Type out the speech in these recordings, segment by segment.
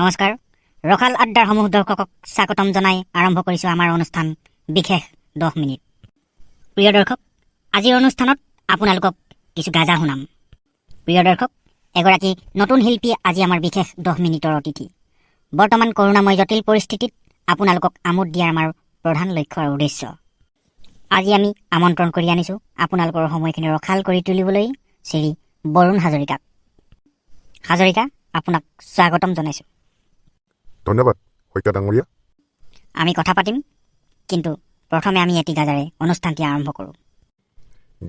নমস্কাৰ। ৰখাল আড্ডাৰ সমূহ দৰ্শকক স্বাগতম জনাই আৰম্ভ কৰিছোঁ আমাৰ অনুষ্ঠান বিশেষ 10 মিনিট। প্ৰিয় দৰ্শক, আজিৰ অনুষ্ঠানত আপোনালোকক কিছু গাজা শুনাম। প্ৰিয় দৰ্শক, এগৰাকী নতুন শিল্পী আজি আমাৰ বিশেষ 10 মিনিটৰ অতিথি। বৰ্তমান কৰোণাময় জটিল পৰিস্থিতিত আপোনালোকক আমোদ দিয়াৰ আমাৰ প্ৰধান লক্ষ্য আৰু উদ্দেশ্য। আজি আমি আমন্ত্ৰণ কৰি আনিছোঁ আপোনালোকৰ সময়খিনি ৰখাল কৰি তুলিবলৈ শ্ৰী বৰুণ হাজৰিকাক। হাজৰিকা, আপোনাক স্বাগতম জনাইছোঁ। ধন্যবাদ শইকীয়া ডাঙৰীয়া। আমি কথা পাতিম, কিন্তু প্ৰথমে আমি এটি গাজাৰে অনুষ্ঠানটি আৰম্ভ কৰোঁ।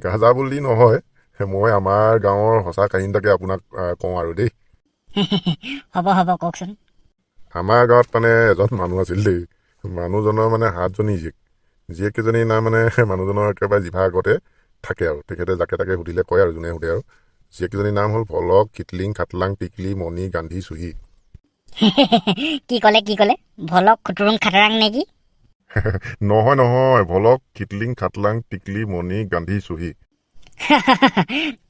গাজা বুলি নহয়, মই আমাৰ গাঁৱৰ সঁচা কাহিনীটাকে আপোনাক কওঁ আৰু দেই। হ'ব কওকচোন। আমাৰ গাঁৱত মানে এজন মানুহ আছিল দেই। মানুহজনৰ মানে 7জনী জীয়েকেইজনী নাই মানে মানুহজনৰ একেবাৰে জিভা আগতে থাকে আৰু তেখেতে যাকে তাকে সুধিলে কয় আৰু যোনে সুধে আৰু জীয়েকেইজনীৰ নাম হ'ল ভলক, কিটলিং, খাটলাং, টিকলি, মণি, গান্ধী, চুহি। কি ক'লে ভলক, খুতুৰুং, খাটাৰাং নেকি? নহয়, ভলক, কিটলিং, খাটলাং, টিকলি, মণি, গান্ধী, চুহি।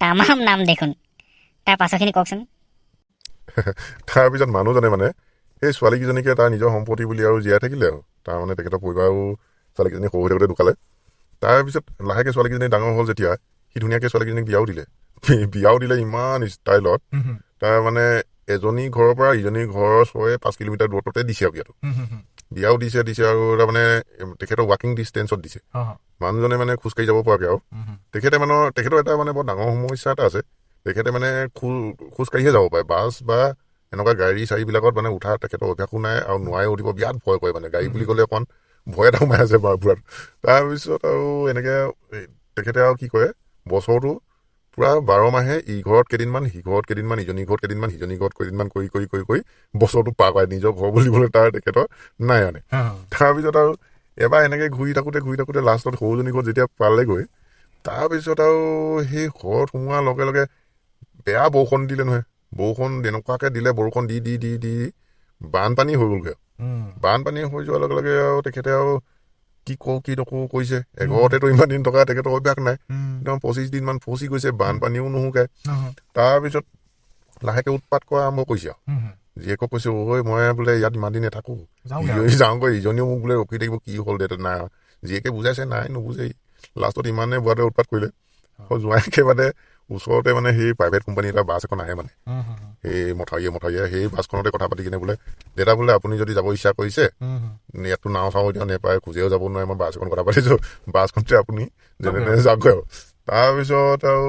তামাম নাম দেখোন। তাৰ পাছৰখিনি কওকচোন। তাৰপিছত মানুহজনে মানে সেই ছোৱালীকেইজনীকে তাৰ নিজৰ সম্পত্তি বুলি আৰু জীয়াই থাকিলে আৰু তাৰ মানে তেখেতৰ পৰিবাৰো ছোৱালীকেইজনী সৰু হৈ থাকোঁতে ঢুকালে। তাৰপিছত লাহেকৈ ছোৱালীকেইজনী ডাঙৰ হ'ল যেতিয়া সি ধুনীয়াকৈ ছোৱালীকেইজনীক বিয়াও দিলে ইমান ষ্টাইলত। তাৰ মানে এজনী ঘৰৰ পৰা ইজনী ঘৰৰ 6-5 কিলোমিটাৰ দূৰতে দিছে আৰু বিয়াও দিছে আৰু তাৰমানে তেখেতৰ ৱাকিং ডিষ্টেঞ্চত দিছে। মানুহজনে মানে খোজকাঢ়ি যাব পৰাকৈ আৰু তেখেতৰ এটা মানে বৰ ডাঙৰ সমস্যা এটা আছে। তেখেতে মানে খোজকাঢ়িহে যাব পাৰে। বাছ বা এনেকুৱা গাড়ী-চাড়ীবিলাকত মানে উঠা তেখেতৰ অভ্যাসো নাই আৰু নোৱাৰে উঠিব, বিৰাট ভয় কৰে মানে। গাড়ী বুলি ক'লে অকণ ভয় এটা সোমাই আছে বাৰু পুৰাত। তাৰপিছত আৰু এনেকৈ তেখেতে আৰু কি কৰে, বছৰটো পুৰা 12 মাহে ইঘৰত কেইদিনমান, সিঘৰত কেইদিনমান, ইজনী ঘৰত কেইদিনমান, সিজনী ঘৰত কেইদিনমান কৰি বছৰটো পাৰ কৰে। নিজৰ ঘৰ বুলিবলৈ তাৰ তেখেতৰ নাই মানে। তাৰপিছত আৰু এবাৰ এনেকৈ ঘূৰি থাকোঁতে লাষ্টত সৰুজনী ঘৰত যেতিয়া পালেগৈ, তাৰপিছত আৰু সেই ঘৰত সোমোৱাৰ লগে লগে বেয়া বৰষুণ দিলে নহয়। বৰষুণ এনেকুৱাকৈ দিলে, বৰষুণ দি বানপানী হৈ গ'লগৈ। বানপানী হৈ যোৱাৰ লগে লগে আৰু তেখেতে আৰু কি নকৰোঁ কৰিছে। এঘৰতেতো ইমান দিন থকা তেখেতৰ অভ্যাস নাই। একদম 25 দিনমান ফচি গৈছে, বানপানীও নুশুকায়। তাৰপিছত লাহেকৈ উৎপাত কৰা আৰম্ভ কৰিছে আৰু জীয়েকক কৈছে, ঐ মই বোলে ইয়াত ইমান দিন নাথাকোঁ, যাওঁগৈ। ইজনীও মোক বোলে ৰখি থাকিব, কি হ'ল দে নাই। জীয়েকে বুজাইছে, নাই নুবুজেই। লাষ্টত ইমানে বুঢ়াটোৱে উৎপাত কৰিলে, জোঁৱাইকে মানে ওচৰতে মানে সেই প্ৰাইভেট কোম্পানী এটা বাছ এখন আহে মানে সেই মঠাৰীয়ে সেই বাছখনতে কথা পাতি কিনে বোলে, দেউতা বোলে আপুনি যদি যাব ইচ্ছা কৰিছে, ইয়াততো নাও চাও এতিয়া নেপায়, খোজেও যাব নোৱাৰে, মই বাছ এখন কথা পাতিছোঁ, বাছখনতে আপুনি যেনে তেনে যাওঁগৈ আৰু। তাৰপিছত আৰু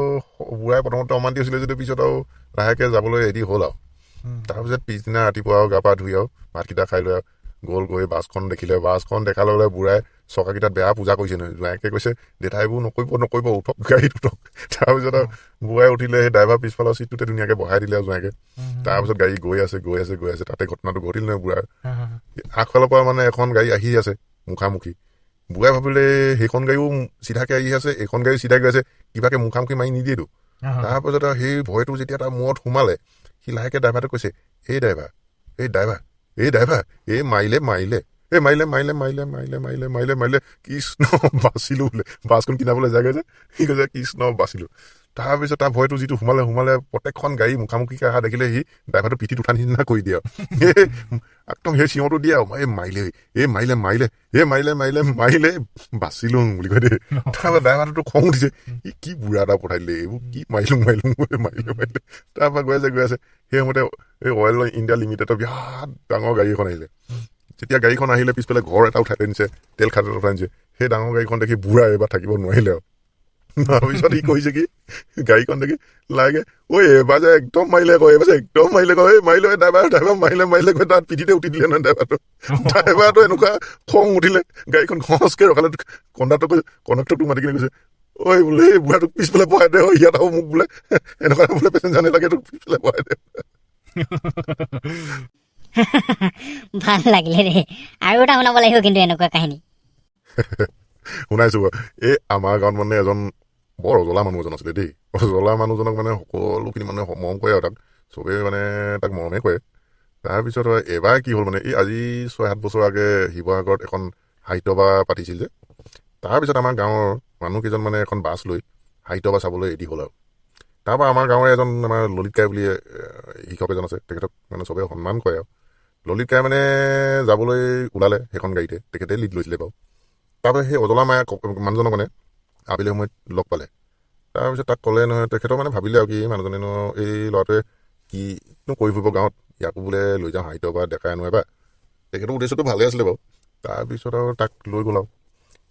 বুঢ়াই প্ৰথমতে অমান্তি হৈছিলে যদিও পিছত আৰু লাহেকৈ যাবলৈ ৰেডি হ'ল আৰু। তাৰপিছত পিছদিনা ৰাতিপুৱা আৰু গা পা ধুই আৰু ভাতকেইটা খাই লৈ গৈ বাছখন দেখিলে। বাছখন দেখাৰ লগে লগে বুঢ়াই চকাকেইটাত বেয়া পূজা কৰিছে নহয়। জোঁৱাইকে কৈছে, দেউতা এইবোৰ নকৰিব, উঠক গাড়ীত উঠক। তাৰপিছত আৰু বুঢ়াই উঠিলে, সেই ড্ৰাইভাৰ পিছফালৰ চিটটোতে ধুনীয়াকৈ বহাই দিলে আৰু জোঁৱাইকে। তাৰপিছত গাড়ী গৈ আছে। তাতে ঘটনাটো ঘটিল নহয় বুঢ়াৰ। আগফালৰ পৰা মানে এখন গাড়ী আহি আছে মুখামুখি। বুঢ়াই ভাবিলে সেইখন গাড়ীও চিধাকৈ আহি আছে, এইখন গাড়ী চিধাকৈ আছে, কিবাকৈ মুখামুখি মাৰি নিদিয়েতো। তাৰপিছত আৰু সেই ভয়টো যেতিয়া তাৰ মূৰত সোমালে, সি লাহেকৈ ড্ৰাইভাৰটোক কৈছে, এই ড্ৰাইভাৰ এই মাৰিলে কৃষ্ণ বাচিলো বোলে। বাছখন কিনাবলৈ যায়গৈ যে সি কৈছে, কৃষ্ণ বাচিলো। তাৰপিছত তাৰ ভয়টো যিটো সোমালে প্ৰত্যেকখন গাড়ী মুখামুখিকৈ অহা দেখিলে সি ড্ৰাইভাৰটো পিঠিত উঠা নিচিনা কৰি দিয়ে আৰু একদম সেই চিঞৰটো দিয়ে আৰু, মাৰিলে বাচিলো বুলি কয় দেই। তাৰপৰা ড্ৰাইভাৰটো খং উঠিছে, কি বুঢ়া এটা পঠাই দিলে, এইবোৰ কি মাৰিলো। তাৰপৰা গৈ আছে। সেই সময়তে এই অইল ইণ্ডিয়া লিমিটেডৰ বিৰাট ডাঙৰ গাড়ী এখন আহিলে। যেতিয়া গাড়ীখন আহিলে, পিছফালে ঘৰ এটা উঠাই আনিছে, তেল খাট এটা উঠাই আনিছে। সেই ডাঙৰ গাড়ীখন দেখি বুঢ়া এইবাৰ থাকিব নোৱাৰিলে আৰু। তাৰপিছত সি কৈছে কি, গাড়ীখন দেখি লাগে, ঐ এইবাৰ যে একদম মাৰিলে ড্ৰাইভাৰ মাৰিলে গৈ তাত পিঠিতে উঠি দিলে নহয় ড্ৰাইভাৰটো এনেকুৱা খং উঠিলে, গাড়ীখন খচকৈ ৰখালে। কণ্ডাক্টৰটো মাতি কিনে কৈছে, ঐ বোলে এই বুঢ়াটোক পিছফালে বহাই দে, ইয়াত আৰু মোক বোলে এনেকুৱা বোলে পেচেঞ্জাৰ নালাগে, তোক পিছফালে বহাই দে। ভাল লাগিলে দেই। আৰু এটা শুনাব লাগিব কিন্তু এনেকুৱা কাহিনী। শুনাইছো। এই আমাৰ গাঁৱত মানে এজন বৰ অজলা মানুহ এজন আছিলে দেই। অজলা মানুহজনক মানে সকলোখিনি মানুহে মৰম কৰে আৰু তাক চবেই মানে তাক মৰমেই কৰে। তাৰপিছত এবাৰ কি হ'ল মানে, এই আজি 6-7 বছৰ আগে শিৱসাগৰত এখন সাহিত্য সভা পাতিছিল যে। তাৰপিছত আমাৰ গাঁৱৰ মানুহকেইজন মানে এখন বাছ লৈ সাহিত্য সভা চাবলৈ ৰেডি হ'ল আৰু। তাৰপৰা আমাৰ গাঁৱৰে এজন আমাৰ ললিত কাই বুলি শিক্ষক এজন আছে, তেখেতক মানে চবেই সন্মান কৰে আৰু। ললিতাই মানে যাবলৈ ওলালে সেইখন গাড়ীতে, তেখেতে লিড লৈছিলে বাৰু। তাৰপৰা সেই অজলা মায়া মানুহজনক মানে আবেলি সময়ত লগ পালে। তাৰপিছত তাক ক'লে নহয়, তেখেতৰ মানে ভাবিলে আৰু কি মানুহজনেনো এই ল'ৰাটোৱে কিনো কৰি ফুৰিব গাঁৱত, ইয়াকো বোলে লৈ যাওঁ সাহিত্য বা ডেকাই আনো এবাৰ। তেখেতৰ উদ্দেশ্যটো ভালে আছিলে বাৰু। তাৰপিছত আৰু তাক লৈ গ'ল আৰু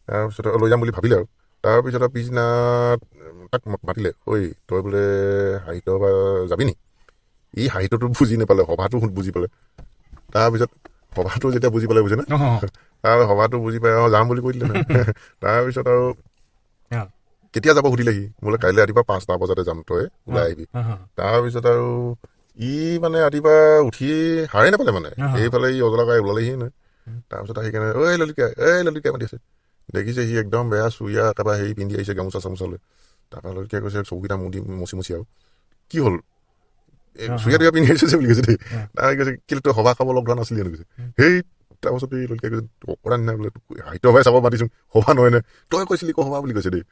তাৰপিছত লৈ যাম বুলি ভাবিলে আৰু তাৰপিছত আৰু পিছদিনা তাক মাতিলে, ঐ তই বোলে সাহিত্য বা যাবি নি? ই সাহিত্যটো বুজি নাপালে, সভাটো বুজি পালে। তাৰপিছত সভাটো যেতিয়া বুজি পালে বুজিছেনে, তাৰ সভাটো বুজি পাই যাম বুলি কৈ দিলে নহয়। তাৰপিছত আৰু কেতিয়া যাব সুধিলে সি, বোলে কাইলৈ ৰাতিপুৱা 5টা বজাতে যাম, তই ওলাই আহিবি। তাৰপিছত আৰু ই মানে ৰাতিপুৱা উঠি সাৰে নাপালে মানে, সেইফালে ই অজলা গাই ওলালেহি নহয়। তাৰপিছত আহি কেনে ঐ ললিতাই মাতি আছে। দেখিছে সি একদম বেয়া চুৰিয়া একেবাৰে হেৰি পিন্ধি আহিছে গামোচা চামোচালৈ। তাৰপৰা ললিতাই কৈছে চকুকেইটা মচি আৰু কি হ'ল চুৰিয়া টুৰিয়া পিন্ধি আহিছে বুলি কৈছে দেই। তাৰ কৈছে কেলৈ তই সভা খাব লগ ধৰা নাছিলি জানো কৈছে। সেই তাৰপাছত এই ললিতাই কৈছে অকৰা নিচিনা বোলে সাহিত্য সভাই চাব মাতিছোঁ, সভা নহয় নে, তই কৈছিলি সভা বুলি কৈছে দেই।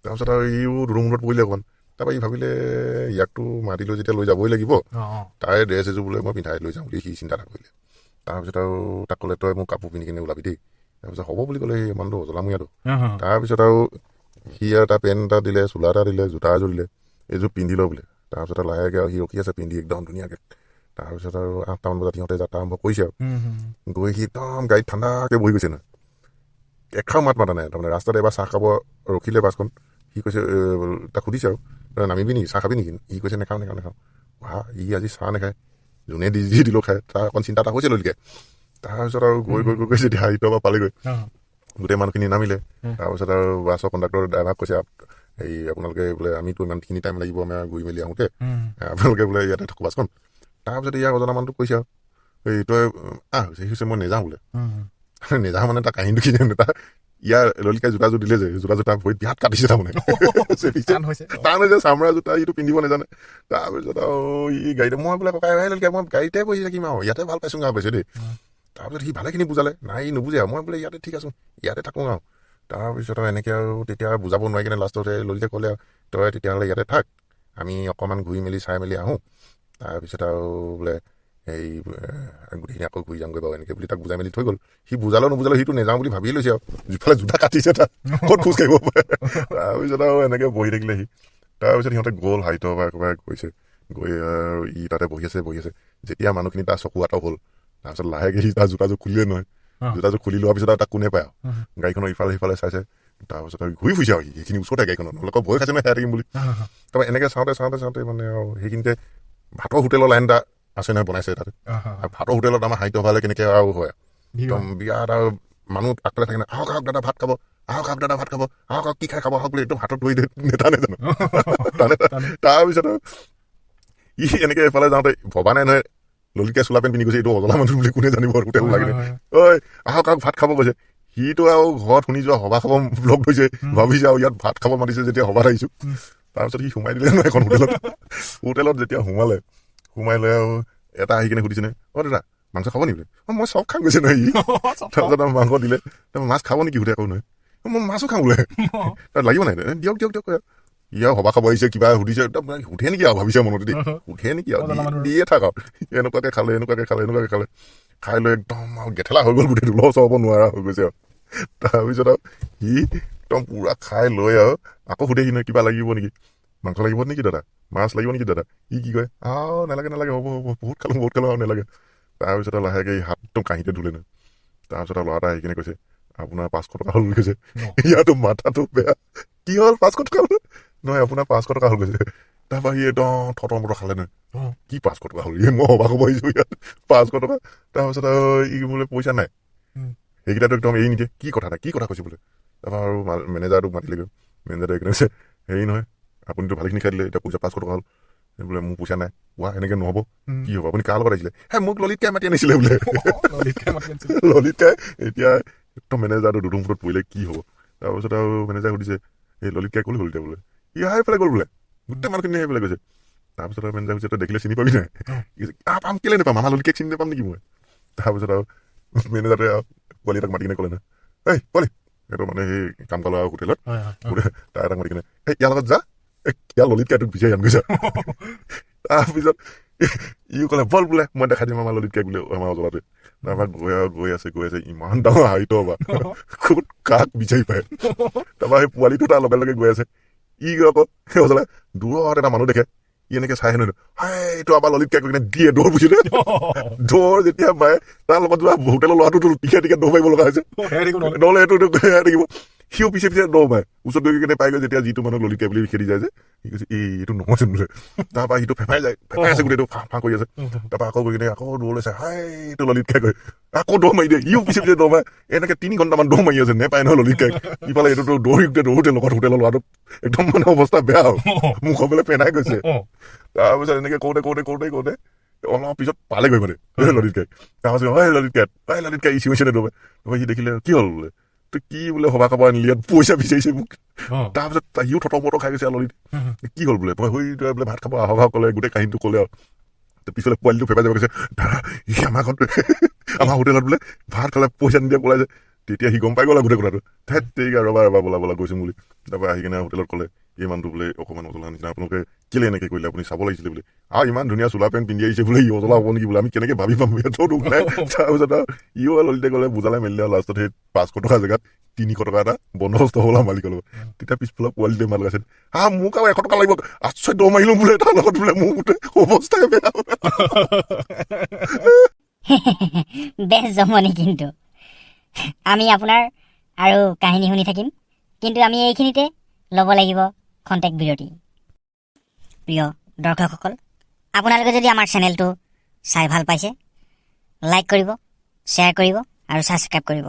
তাৰপিছত আৰু ইও দুৰুমূৰত পৰিলে অকণমান। তাৰপৰা ই ভাবিলে ইয়াকতো মাতি লৈ যেতিয়া লৈ যাবই লাগিব, তাৰে ড্ৰেছ এযোৰ বোলে মই পিন্ধাই লৈ যাওঁ বুলি সি চিন্তা এটা কৰিলে। তাৰপিছত আৰু তাক ক'লে তই মোক কাপোৰ পিন্ধি কিনে ওলাবি দেই। তাৰপিছত হ'ব বুলি ক'লে সেই মানুহটো অজলামূৰীয়াটো। তাৰপিছত আৰু সি আৰু তাৰ পেণ্ট এটা দিলে, চোলা এটা দিলে, জোতা এযোৰ দিলে, এইযোৰ পিন্ধি ল বোলে। তাৰপিছত আৰু লাহেকৈ আৰু সি ৰখি আছে পিন্ধি একদম ধুনীয়াকৈ। তাৰপিছত আৰু 8টামান বজাত সিহঁতে যাত্ৰা আৰম্ভ কৰিছে আৰু গৈ সি একদম গাড়ীত ঠাণ্ডাকৈ বহি গৈছে নহয়, এখাও মাত মাতা নাই। তাৰমানে ৰাস্তাত এবাৰ চাহ খাব ৰখিলে বাছখন। সি কৈছে তাক সুধিছে আৰু নামিবি নেকি, চাহ খাবি নেকি? সি কৈছে নেখাওঁ। ই আজি চাহ নাখায়, যোনে যি দিলেও খায়। তাৰ অকণ চিন্তা এটা হৈছে ললিতাই। তাৰপিছত আৰু গৈ যেতিয়া সাহিত্য পৰা পালেগৈ, গোটেই মানুহখিনি নামিলে। তাৰপিছত আৰু বাছৰ কণ্ডাক্টৰ ড্ৰাইভাৰক কৈছে হেৰি আপোনালোকে বোলে আমিতো ইমানখিনি টাইম লাগিব আমাৰ ঘূৰি মেলি আহোঁতে, আপোনালোকে বোলে ইয়াতে থাকোঁ বাছখন। তাৰপিছত ইয়াক অজনা মানুহটোক কৈছে আৰু এই তই সি কৈছে মই নেযাওঁ বোলে। নেযাওঁ মানে তাৰ কাহিনীটো কি জানো, তাৰ ইয়াৰ ললিতাই জোতাযোৰ দিলে যে জোতা ভৰিত বিৰাট কাটিছে তাৰমানে। টান হৈছে চামৰা জোতা, ইটো পিন্ধিব নাজানে। তাৰপিছত আৰু ই গাড়ীতে মই বোলে ককাই ললিতাই মই গাড়ীতে বহি থাকিম আৰু ইয়াতে ভাল পাইছোঁ আৰু কৈছে দেই। তাৰপিছত সি ভালেখিনি বুজালে, নাই ই নুবুজে আৰু মই বোলে ইয়াতে ঠিক আছোঁ, ইয়াতে থাকোঁ আৰু। তাৰপিছত আৰু এনেকৈ আৰু তেতিয়া বুজাব নোৱাৰি কিনে লাষ্টতে ললিতাই ক'লে আৰু তই তেতিয়াহ'লে ইয়াতে থাক, আমি অকণমান ঘূৰি মেলি চাই মেলি আহোঁ। তাৰপিছত আৰু বোলে এই গোটেইখিনি আকৌ ঘূৰি যামগৈ বাৰু এনেকৈ বুলি তাক বুজাই মেলি থৈ গ'ল। সি বুজালেও নুবুজালেও সিটো নেযাওঁ বুলি ভাবিয়ে লৈছে আৰু যিফালে জোতা কাটিছে তাত ক'ত খোজ কাঢ়িব পাৰে। তাৰপিছত আৰু এনেকৈ বহি থাকিলে সি। তাৰপিছত সিহঁতে গ'ল সাহিত্য সভা একেবাৰে গৈছে, গৈ আৰু ই তাতে বহি আছে। যেতিয়া মানুহখিনি তাৰ চকু আঁতৰ হ'ল, তাৰপিছত লাহেকৈ সি তাৰ জোতাযোৰ খুলিলে নহয়। জোতাযোৰ খুলি লোৱাৰ পিছত আৰু তাক কোনে পায় আৰু গাড়ীখনৰ ইফালে সিফালে চাইছে। তাৰপিছত আৰু ঘূৰি ফুৰিছে আৰু সেইখিনি ওচৰতে গাড়ীখনত, নহ'লে ভয় খাইছে নহয় সেয়া থাকিম বুলি। তাৰপৰা এনেকৈ চাওঁতে মানে আৰু সেইখিনিতে ভাতৰ হোটেলৰ লাইন এটা আছে নহয় বনাইছে তাতে। আৰু ভাতৰ হোটেলত আমাৰ সাহিত্য সভালৈ কেনেকৈ আৰু হয় একদম বিৰাট আৰু মানুহ আগফালে থাকে নহয়, আহক দাদা ভাত খাব, আহক কি খাই খাব আহক বুলি একদম হাতত ধৰি নেটানে জানো। তাৰপিছত ই এনেকৈ এফালে যাওঁতে ভবা নাই নহয় ললিতাই চোলা পেণ্ট পিন্ধি গৈছে, এইটো অজলা মানুহ বুলি কোনে জানিব হোটেল লাগিলে। ঐ আহক ভাত খাব কৈছে। সিটো আৰু ঘৰত শুনি যোৱা সভা খাব লগ ধৰিছে, ভাবিছে আৰু ইয়াত ভাত খাব মাতিছে যেতিয়া সভাত আহিছোঁ। তাৰপিছত সি সোমাই দিলে নহয় এখন হোটেলত যেতিয়া সোমাই লৈ আৰু এটা আহি কিনে সুধিছে নহয়, দাদা মাংস খাব নেকি? মই চব খাম গৈছে নহয় ই। তাৰপিছত মাংস দিলে, মাছ খাব নেকি সুধে আকৌ নহয়, মই মাছো খাওঁ বোলে। তাত লাগিব নাই, দিয়ক ইয়াৰ সভা খাব আহিছে কিবা সুধিছে, সুধে নেকি আৰু ভাবিছে মনত দেই, সুধে নেকি আৰু দিয়ে থাক আৰু এনেকুৱাকে খালে খাই লৈ একদম আৰু গেঠেলা হৈ গ'ল, গোটেইটো লছ হ'ব নোৱাৰা হৈ গৈছে আৰু। তাৰপিছত আৰু সি একদম পুৰা খাই লৈ আৰু আকৌ সুধে সি নহয় কিবা লাগিব নেকি, মাংস লাগিব নেকি দাদা, মাছ লাগিব নেকি দাদা? ই কি কয় নালাগে হ'ব বহুত খালোঁ আৰু নালাগে। তাৰপিছত আৰু লাহেকৈ হাত একদম কাঁহীতে ধুলে নহয়। তাৰপিছত আৰু ল'ৰা এটা আহি কিনে কৈছে আপোনাৰ 500 টকা হ'ল বুলি কৈছে। ইয়াতো মাথাটো বেয়া, কি হ'ল 500 টকা হ'ল নহয়, আপোনাৰ 500 টকা হ'ল কৈছে। তাৰপৰা সি একদম থতৰ মটৰ খালে নহয়, কি 500 টকা হ'ল, মই সভা খাব আহিছোঁ ইয়াত 500 টকা। তাৰপিছত আৰু ই বোলে পইচা নাই, সেইকেইটাতো একদম এৰি নিদিয়ে, কি কথা কৈছে বোলে। তাৰপৰা আৰু মেনেজাৰটোক মাতিলেগৈ, মেনেজাৰটোৱে কৈছে হেৰি নহয় আপুনিতো ভালেখিনি খাই দিলে, এতিয়া পইচা 500 টকা হ'ল। বোলে মোৰ পইচা নাই, এনেকৈ নহ'ব, কি হ'ব আপুনি কাৰ লগত আহিছিলে? মোক ললিতাই মাতি আনিছিলে বোলে। ললিতাই এতিয়া একদম মেনেজাৰটো দুধুম ফুটত পৰিলে কি হ'ব। তাৰপিছত আৰু মেনেজাৰে সুধিছে এই ললিতাই ক'লে ললিতাই বোলে ই সেইফালে গ'ল বোলে, গোটেই মানুহখিনি সেইফালে গৈছে। তাৰপিছত আৰু মেনেজাৰ কৈছে তই দেখিলে চিনি পাবি নাই? পাম কেলে নাপাম, আমাৰ ললিতাইক চিনি নাপাম নেকি মই? তাৰপিছত আৰু মেনেজাৰে আৰু পোৱালি এটাক মাতি কিনে ক'লে নহয়, এই পোৱালি সেইটো মানে সেই কাম কৰা হোটেলত তাৰ এটাক মাতি কিনে ইয়াৰ লগত যা, ইয়াৰ ললিতাই তোক বিচাৰি আন গৈছে। তাৰপিছত ই ক'লে বল বোলে মই দেখাই দিম আমাৰ ললিত কেক বোলে আমাৰ অজলাটোৱে তাৰপৰা গৈ আছে ইমান ডাঙৰ হাইটৰ বা ক'ত কাক বিচাৰি পায় তাৰপৰা সেই পোৱালিটো তাৰ লগে লগে গৈ আছে ই আকৌ সেই অজলা দূৰত এটা মানুহ দেখে ই এনেকে চাই হেনো এইটো আমাৰ ললিত কেক দিয়ে দৌৰ বুজিলে দৌৰ যেতিয়া পায় তাৰ লগত যোৱা হোটেলৰ ল'ৰাটোতো টিকে টিকে দৌৰ মাৰিব লগা হৈছে নহ'লে এইটো থাকিব সিও পিছে পিছে দৌৰ মাৰে ওচৰত গৈ কেনে পাই গৈ যেতিয়া যিটো মানুহ ললিত কেক বুলি খেদি যায় যে সি কৈছে এইটো নহয়চোন বোলে তাৰপৰা সিটো ফেফাই আছে গোটেইটো ফাঁ কৰি আছে তাৰপৰা আকৌ গৈ কিনে আকৌ দৌৰ লৈছে এইটো ললিত কেক হয় আকৌ দৌৰ মাৰি দিয়ে সিও পিছে পিছে দৌৰ মাৰে এনেকে 3 ঘণ্টামান দৌৰ মাৰি আছে নেপায় নহয় ললিত কেক ইফালে এইটোতো দৌৰোতে লগত হোটেলৰ ল'ৰাটো একদম মানে অৱস্থা বেয়া হ'ল মুখৰ ফালে পেনাই গৈছে তাৰপিছত এনেকে কৰোঁতে অলপ পিছত পালেগৈ মানে ললিত কেক তাৰপিছত ললিত কেক ই চিঞৰিছে দৌৰ মাৰি সি দেখিলে কি হ'ল বোলে তই কি বোলে সভা খাব আনিলি ইয়াত পইচা বিচাৰিছে মোক তাৰপিছত সিও থতমত খাই গৈছে ললিত কি হ'ল বোলে তই বোলে ভাত খাব আহা ক'লে গোটেই কাহিনীটো ক'লে আৰু পিছলে পোৱালিটো ফেপাই যাব কৈছে দাদা ই আমাৰ ঘৰত আমাৰ হোটেলত বোলে ভাত খালে পইচা নিদিয়া পলাই যায় তেতিয়া সি গম পাই গ'ল গোটেই কথাটো ঠিক আৰু ৰবা বলা গৈছো বুলি তাৰপৰা আহি কিনে হোটেলত ক'লে এই মানুহটো বোলে অকণমান অজলা নিচিনা আপোনালোকে কেলে এনেকে কৰিলে আপুনি চাব লাগিছিলে বোলে আৰু ইমান ধুনীয়া চোলা পেণ্ট পিন্ধি আহিছে বোলে ই অজলা হ'ব নেকি বোলে আমি কেনেকে ভাবি পাম ইয়াতো দুখ নাই তাৰপিছত আৰু ইও ললিতে গ'লে বুজালে মেলিলে আৰু লাষ্টত সেই 500 টকা জেগাত 300 টকা এটা বন্দবস্ত হ'ল মালিকৰ লগত তেতিয়া পিছফালে পোৱালিটোৱে মাল গাইছে মোক আৰু 100 টকা লাগিব আশ্চৰ্য দৌৰ মাৰিলো বোলে তাৰ লগত বোলে মোৰ গোটেই অৱস্থাই বেয়া বেছ জমনি কিন্তু আমি আপোনাৰ আৰু কাহিনী শুনি থাকিম কিন্তু আমি এইখিনিতে ল'ব লাগিব খন্তেক বিৰতি প্ৰিয় দৰ্শকসকল আপোনালোকে যদি আমাৰ চেনেলটো চাই ভাল পাইছে লাইক কৰিব শ্বেয়াৰ কৰিব আৰু ছাবস্ক্ৰাইব কৰিব